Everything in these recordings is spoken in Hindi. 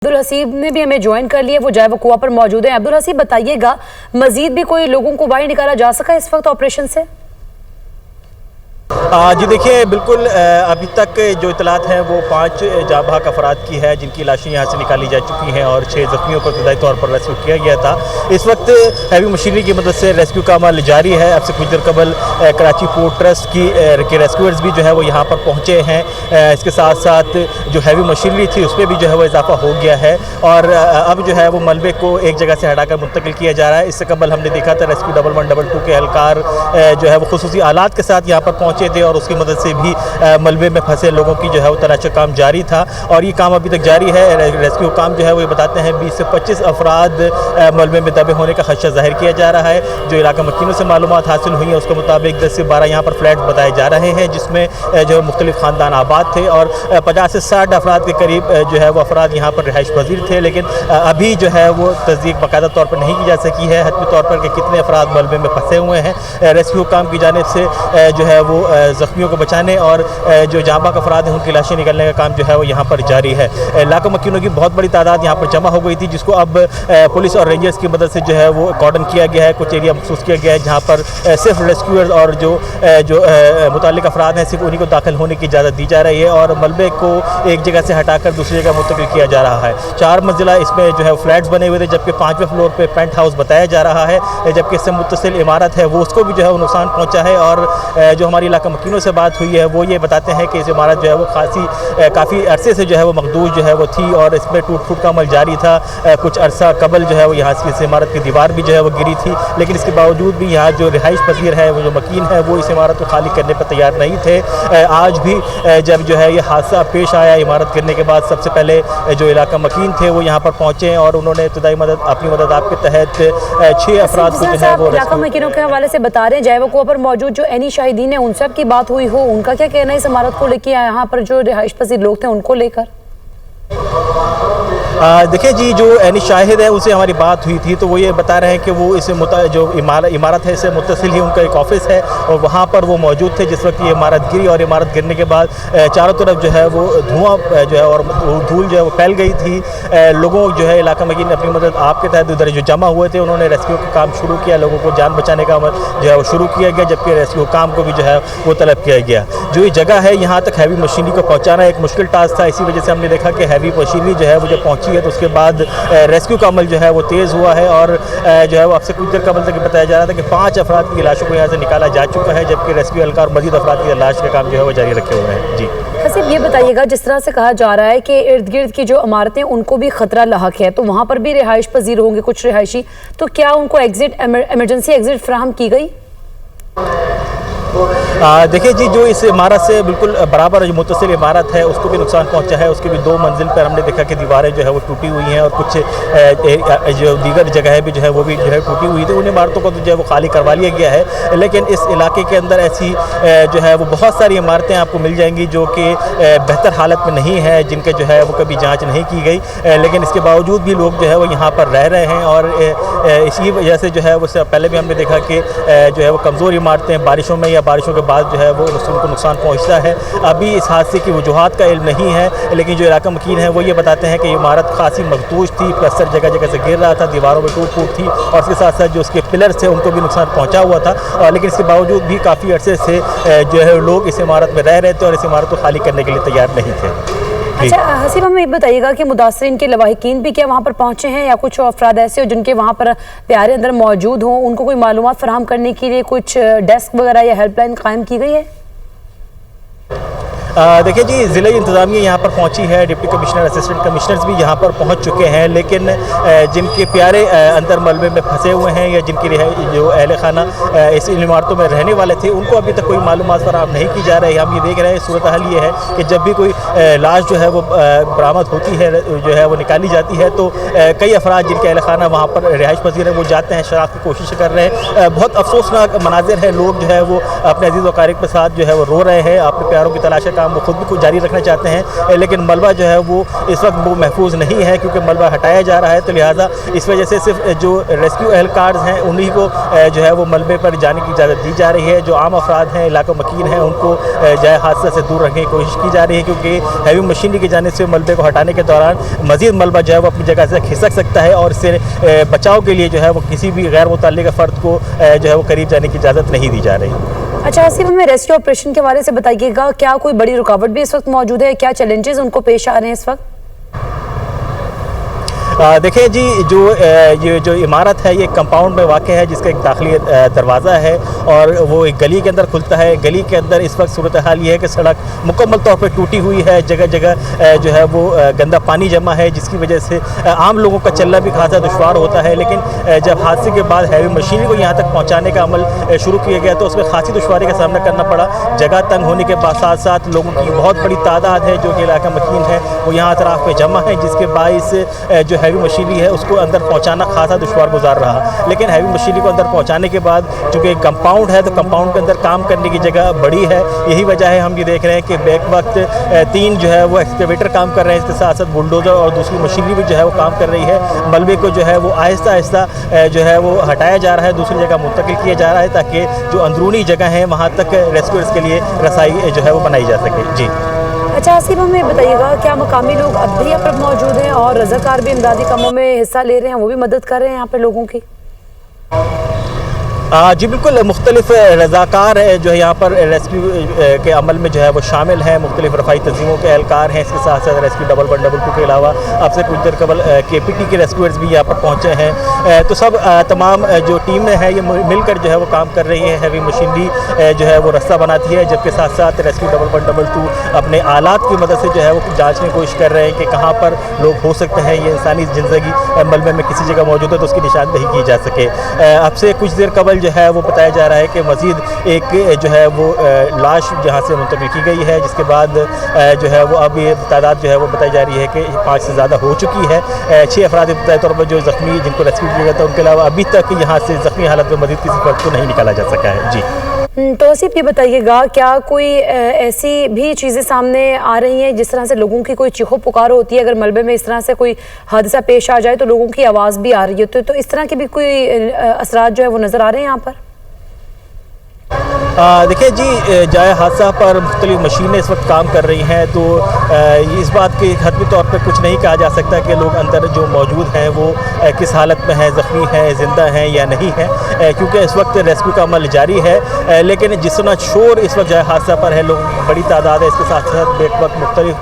अब्दुल हसीब ने भी हमें ज्वाइन कर लिया, वो जाए वकुआ पर मौजूद है। अब्दुल हसीब बताइएगा, मजीद भी कोई लोगों को बाहर निकाला जा सका इस वक्त ऑपरेशन से? जी देखिए, बिल्कुल अभी तक जो इतलात हैं वो 5 जाबाक अफराद की है जिनकी लाशें यहाँ से निकाली जा चुकी हैं और 6 ज़ख्मियों को इब्तदाई तौर पर रेस्क्यू किया गया था। इस वक्त हैवी मशीनरी की मदद से रेस्क्यू का अमल जारी है। अब से कुछ देर कबल कराची पोर्ट ट्रस्ट की रेस्क्यूअर्स भी जो है वो यहाँ पर पहुँचे हैं। इसके साथ साथ जो हैवी मशीनरी थी उस पर भी जो है वो इजाफा हो गया है और अब जो है वो मलबे को एक जगह से हटाकर मुंतकिल किया जा रहा है। इससे कबल हमने देखा था रेस्क्यू 1122 के एहलकार जो है वो खुसूसी आलात के साथ यहाँ पर पहुँचे थे और उसकी मदद से भी मलबे में फंसे लोगों की जो है वो तलाश का काम जारी था और ये काम अभी तक जारी है। रेस्क्यू काम जो है वो बताते हैं 20 से 25 अफराद मलबे में दबे होने का खदशा जाहिर किया जा रहा है। जो इलाका मकीनों से मालूमात हासिल हुई है उसके मुताबिक 10 से 12 यहाँ पर फ्लैट बताए जा रहे हैं जिसमें जो मुख्तलिफ ख़ानदान आबाद थे और 50 से 60 अफराद के करीब जो है वो अफराद यहाँ पर रिहाइश पजीर थे। लेकिन अभी जो है वो तस्दीक बाकायदा तौर पर नहीं की जा सकी है हतमी तौर पर कि कितने अफराद मलबे में फंसे हुए हैं। रेस्क्यू काम की जानिब से जो है वो ज़ख्मियों को बचाने और जो जाबाक अफराद हैं उनकी लाशें निकलने का काम जो है वो यहाँ पर जारी है। इलाका मकीनों की बहुत बड़ी तादाद यहाँ पर जमा हो गई थी जिसको अब पुलिस और रेंजर्स की मदद से जो है वो कॉर्डन किया गया है। कुछ एरिया मखसूस किया गया है जहाँ पर सिर्फ रेस्क्यूअर्स और जो मुताल्लिक अफराद हैं सिर्फ उन्हीं को दाखिल होने की इजाज़त दी जा रही है और मलबे को एक जगह से हटाकर दूसरी जगह मुंतकिल किया जा रहा है। 4 मंजिला इसमें जो है फ्लैट्स बने हुए थे जबकि 5वें फ्लोर पर पेंट हाउस बताया जा रहा है जबकि इससे मुत्तसिल इमारत है वो उसको भी जो है वो नुकसान पहुँचा है। और जो हमारी इलाका मकीनों से बात हुई है वो ये बताते हैं कि इस इमारत जो है वो काफ़ी अरसे से जो है वो मखदूज जो है वो थी और इसमें टूट फूट का अमल जारी था। कुछ अरसा कबल जो है वो यहाँ से इस इमारत की दीवार भी जो है वो गिरी थी लेकिन इसके बावजूद भी यहाँ जो रिहाइश पजीर है वो जो मकीन है वो इस इमारत को खाली करने पर तैयार नहीं थे। आज भी जब जो है ये हादसा पेश आया इमारत गिरने के बाद सबसे पहले जो इलाका मकीन थे वो यहाँ पर पहुँचे और उन्होंने इब्तदाई मदद अपनी मदद आपके तहत 6 अफराद को जो है वो इलाका मकीनों के हवाले से बता रहे हैं। जय वकुआ पर मौजूद जो एनी शाहिदीन है उनसे आपकी बात हुई हो, उनका क्या कहना है इस इमारत को लेकर, यहाँ पर जो रिहाइश पजीर लोग थे उनको लेकर? देखिए जी, जो एनी शाहिद है उनसे हमारी बात हुई थी तो वो ये बता रहे हैं कि वो इस जो इमारत है इससे मुत्तसिल ही उनका एक ऑफिस है और वहाँ पर वो मौजूद थे जिस वक्त ये इमारत गिरी और इमारत गिरने के बाद चारों तरफ जो है वो धुआं जो है और धूल जो है वो फैल गई थी। लोगों जो है इलाका मकीन अपनी मदद आपके तहत उधर जो जमा हुए थे उन्होंने रेस्क्यू का काम शुरू किया, लोगों को जान बचाने का जो है वो शुरू किया गया जबकि रेस्क्यू काम को भी जो है वो तलब किया गया। जो ये जगह है यहाँ तक हैवी मशीनरी को पहुँचाना एक मुश्किल टास्क था, इसी वजह से हमने देखा कि हैवी मशीनरी जो है वो जब पहुँची है तो उसके बाद रेस्क्यू का अमल जो है वो तेज़ हुआ है और जो है वो आपसे कुछ देर कबल तक बताया जा रहा था कि 5 अफराद की लाशों को यहाँ से निकाला जा चुका है जबकि रेस्क्यू एहलकार और मजीद अफराद की लाश का काम जो है वो जारी रखे हुए हैं। जी हसीब, ये बताइएगा, जिस तरह से कहा जा रहा है कि इर्द गिर्द की जो इमारतें उनको भी खतरा लाहक है तो वहाँ पर भी रिहाइश पजीर होंगे कुछ रिहायशी, तो क्या उनको इमरजेंसी एग्जिट फराहम की गई? देखिए जी, जो इस इमारत से बिल्कुल बराबर जो मुत्तसिल इमारत है उसको भी नुकसान पहुंचा है। उसके भी 2 मंजिल पर हमने देखा कि दीवारें जो है वो टूटी हुई हैं और कुछ जो दीगर जगह भी जो है वो भी जो है टूटी हुई थी। उन इमारतों को तो जो है वो खाली करवा लिया गया है लेकिन इस इलाके के अंदर ऐसी जो है वो बहुत सारी इमारतें आपको मिल जाएंगी जो कि बेहतर हालत में नहीं है, जिनके जो है वो कभी जाँच नहीं की गई लेकिन इसके बावजूद भी लोग जो है वो यहाँ पर रह रहे हैं और इसी वजह से जो है वो पहले भी हमने देखा कि जो है वो कमज़ोर इमारतें बारिशों में या बारिशों के बाद जो है वो उनको नुकसान पहुंचता है। अभी इस हादसे की वजूहात का इल्म नहीं है लेकिन जो इलाका मकीन है वो ये बताते हैं कि इमारत खासी मखदूज थी, प्लस्तर जगह जगह से गिर रहा था, दीवारों में टूट फूट थी और इसके साथ साथ जो उसके पिलर्स थे उनको भी नुकसान पहुंचा हुआ था और लेकिन इसके बावजूद भी काफ़ी अरसे से जो है लोग इस इमारत में रह रहे थे और इस इमारत को खाली करने के लिए तैयार नहीं थे। अच्छा हसीब, हमें ये बताइएगा कि मुदासरीन के लवाहिकीन भी क्या वहाँ पर पहुँचे हैं या कुछ अफराद ऐसे हो जिनके वहाँ पर प्यारे अंदर मौजूद हों, उनको कोई मालूमात फराहम करने के लिए कुछ डेस्क वगैरह या हेल्पलाइन कायम की गई है? देखिए जी, ज़िला इंतज़ामिया यहाँ पर पहुँची है, डिप्टी कमिश्नर असिस्टेंट कमिश्नर्स भी यहाँ पर पहुँच चुके हैं लेकिन जिनके प्यारे अंदर मलबे में फंसे हुए हैं या जिनकी जो अहल खाना इस इमारतों में रहने वाले थे उनको अभी तक कोई मालूमात फराहम नहीं की जा रही है। हम ये देख रहे हैं सूरत हाल ये है कि जब भी कोई लाश जो है वो बरामद होती है जो है वो निकाली जाती है तो कई अफराद जिनके अहल खाना वहाँ पर रिहाइश पजीर है वो जाते हैं, शराब की कोशिश कर रहे हैं। बहुत अफसोसनाक मनाजिर है, लोग जो है वो अपने अजीज़ व क़ारिब के साथ जो है वो रो रहे हैं, अपने प्यारों की तलाश काम वो खुद भी कुछ जारी रखना चाहते हैं, लेकिन मलबा जो है वो इस वक्त वो महफूज नहीं है क्योंकि मलबा हटाया जा रहा है। तो लिहाजा इस वजह से सिर्फ जो रेस्क्यू एहलकार हैं उन्हीं को जो है वो मलबे पर जाने की इजाज़त दी जा रही है। जो आम अफराद हैं, इलाका मकीन हैं, उनको जो है हादसा से दूर रखने की कोशिश की जा रही है क्योंकि हैवी मशीनरी की जाने से मलबे को हटाने के दौरान मज़ीद मलबा जो है वो अपनी जगह से खिसक सकता है और इससे बचाव के लिए जो है वो किसी भी गैर मुतल्लिक़ फ़र्द को जो है वो करीब जाने की इजाज़त नहीं दी जा रही। अच्छा आसिफ, हमें रेस्क्यू ऑपरेशन के हवाले से बताइएगा, क्या कोई बड़ी रुकावट भी इस वक्त मौजूद है? क्या चैलेंजेस उनको पेश आ रहे हैं इस वक्त? देखिए जी, ये जो इमारत है ये कंपाउंड में वाक़ है जिसका एक दाखिली दरवाज़ा है और वो एक गली के अंदर खुलता है। गली के अंदर इस वक्त सूरत हाल ये है कि सड़क मुकम्मल तौर पर टूटी हुई है, जगह जगह जो है वो गंदा पानी जमा है जिसकी वजह से आम लोगों का चलना भी खासा दुश्वार होता है। लेकिन जब हादसे के बाद हैवी मशीनरी को यहाँ तक पहुँचाने का अमल शुरू किया गया तो उसमें खासी दुश्वारी का सामना करना पड़ा। जगह तंग होने के साथ साथ लोगों की बहुत बड़ी तादाद है जो कि इलाका मकीन है वो यहाँ अतराफ़ पे जमा है, जिसके बाइस जो हैवी मशीनरी है उसको अंदर पहुंचाना खासा दुश्वार गुजार रहा। लेकिन हैवी मशीनरी को अंदर पहुंचाने के बाद चूँकि कंपाउंड है तो कंपाउंड के अंदर काम करने की जगह बड़ी है। यही वजह है हम ये देख रहे हैं कि बैक वक्त 3 जो है वो एक्सकेवेटर काम कर रहे हैं, इसके साथ साथ बुलडोज़र और दूसरी मशीनरी भी जो है वो काम कर रही है। मलबे को जो है वो आहिस्ता आहिस्ता जो है वो हटाया जा रहा है, दूसरी जगह मुंतकिल किया जा रहा है ताकि जो अंदरूनी जगह है वहाँ तक रेस्क्यूअर्स के लिए रसाई जो है वो बनाई जा सके। जी अच्छा आसिफ, हमें बताइएगा, क्या मकामी लोग अब भी यहाँ पर मौजूद हैं और रज़ाकार भी इमदादी कामों में हिस्सा ले रहे हैं, वो भी मदद कर रहे हैं यहाँ पे लोगों की? जी बिल्कुल, मुख्तलिफ रज़ाकार जो है यहाँ पर रेस्क्यू के अमल में जो है वो शामिल हैं। मुख्तलिफ रफ़ाई तंजीमों के एहलकार हैं, इसके साथ साथ रेस्क्यू 112 के अलावा अब से कुछ देर कबल KPT के रेस्क्यूअर्स भी यहाँ पर पहुँचे हैं। तो सब तमाम जो टीमें हैं ये मिलकर जो है वो काम कर रही है। हैवी मशीनरी जो है वो रास्ता बनाती है, जबकि साथ साथ रेस्क्यू 112 अपने आलात की मदद से जो है वो जाँचने की कोशिश कर रहे हैं कि कहाँ पर लोग हो सकते हैं ये इंसानी ज़िंदगी मलबे में किसी जगह मौजूद है तो उसकी निशानदही की जा सके। अब से कुछ देर कबल जो है वो बताया जा रहा है कि मज़ीद एक जो है वो लाश जहाँ से मुंतकिल की गई है, जिसके बाद जो है वो अब ये तादाद जो है वो बताई जा रही है कि 5 से ज़्यादा हो चुकी है। 6 अफराद इब्तदाई तौर पर जो ज़ख्मी जिनको रेस्क्यू किया गया था उनके अलावा अभी तक यहाँ से ज़ख्मी हालत में मज़ीद किसी फर्द को नहीं निकाला जा सका है। जी तो आसिफ ये बताइएगा, क्या कोई ऐसी भी चीज़ें सामने आ रही हैं जिस तरह से लोगों की कोई चीखो पुकार होती है, अगर मलबे में इस तरह से कोई हादसा पेश आ जाए तो लोगों की आवाज़ भी आ रही है, तो इस तरह के भी कोई असरात जो है वो नज़र आ रहे हैं यहाँ पर? देखिए जी, जाए हादसा पर मुख्तलिफ मशीनें इस वक्त काम कर रही हैं तो इस बात के हतमी तौर पर कुछ नहीं कहा जा सकता कि लोग अंदर जो मौजूद हैं वो किस हालत में हैं, ज़ख्मी हैं, ज़िंदा हैं या नहीं हैं, क्योंकि इस वक्त रेस्क्यू का अमल जारी है। लेकिन जिस तरह शोर इस वक्त जाए हादसा पर है, लोगों की बड़ी तादाद है, इसके साथ साथ बेक वक्त मुख्तलिफ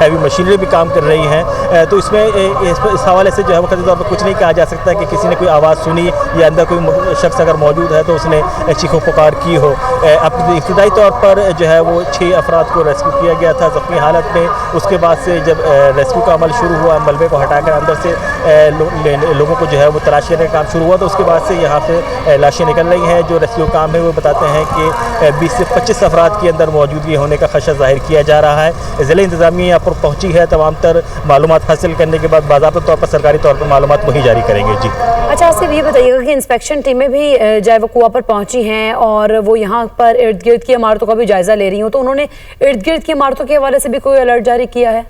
हैवी मशीनरी भी काम कर रही हैं। तो इसमें इस हवाले से जो है वो कतई तौर पर कुछ नहीं कहा जा सकता कि किसी ने कोई आवाज़ सुनी या अंदर कोई शख्स अगर मौजूद है तो उसने चीखो पुकार की हो। अब इब्तदाई तौर पर जो है वो 6 अफराद को रेस्क्यू किया गया था ज़ख्मी हालत में। उसके बाद से जब रेस्क्यू का अमल शुरू हुआ, मलबे को हटाकर अंदर से लोगों को जो है वो तलाश करने का काम शुरू हुआ, तो उसके बाद से यहाँ पे लाशें निकल रही हैं। जो रेस्क्यू काम है वो बताते हैं कि 20 से 25 अफराद के अंदर मौजूदगी होने का खदशा ज़ाहिर किया जा रहा है। ज़िला इंतज़ामिया यहाँ पर पहुँची है, तमाम तर मालूमात हासिल करने के बाद बाज़ाब्ता तौर पर सरकारी तौर पर मालूमात वही जारी करेंगे। जी अच्छा आसिफ ये बताइएगा कि इंस्पेक्शन टीमें भी जाए वक़ुआ पर पहुंची हैं और वो यहाँ पर इर्द गिर्द की इमारतों का भी जायज़ा ले रही हूँ, तो उन्होंने इर्द गिर्द की इमारतों के हवाले से भी कोई अलर्ट जारी किया है?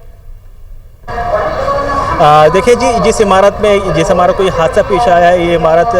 देखिए जी, जिस इमारत को ये हादसा पेश आया है, ये इमारत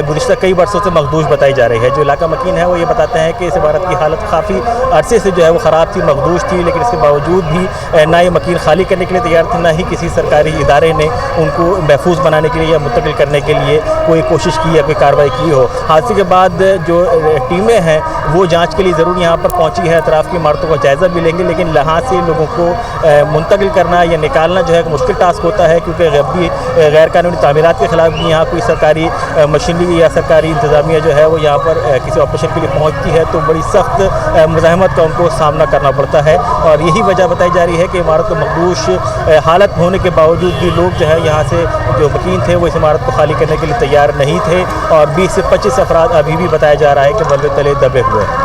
गुज़िश्ता कई वर्षों से मखदूश बताई जा रही है। जो इलाका मकीन है वो ये बताते हैं कि इस इमारत की हालत काफ़ी अरसे से जो है वो ख़राब थी, मखदूश थी, लेकिन इसके बावजूद भी ना ये मकीन खाली करने के लिए तैयार थे, ना ही किसी सरकारी इदारे ने उनको महफूज बनाने के लिए या मुंतकिल करने के लिए कोई कोशिश की या कोई कार्रवाई की हो। हादसे के बाद जो टीमें हैं वो जाँच के लिए ज़रूर यहाँ पर पहुँची है, अतराफ़ की इमारतों का जायज़ा भी लेंगे, लेकिन यहाँ से लोगों को मुंतकिल करना या निकालना जो है एक मुश्किल टास्क होता है, क्योंकि गैर कानूनी तामीरात के ख़िलाफ़ भी यहाँ कोई सरकारी मशीनरी या सरकारी इंतज़ामिया जो है वो यहाँ पर किसी ऑपरेशन के लिए पहुँचती है तो बड़ी सख्त मुज़ाहमत का उनको सामना करना पड़ता है। और यही वजह बताई जा रही है कि इमारत को मखदूश हालत होने के बावजूद भी लोग जो है यहाँ से जो मकीन थे वो इस इमारत को खाली करने के लिए तैयार नहीं थे और 20 से 25 अफराद अभी भी बताया जा रहा है कि मलबे तले दबे हुए हैं।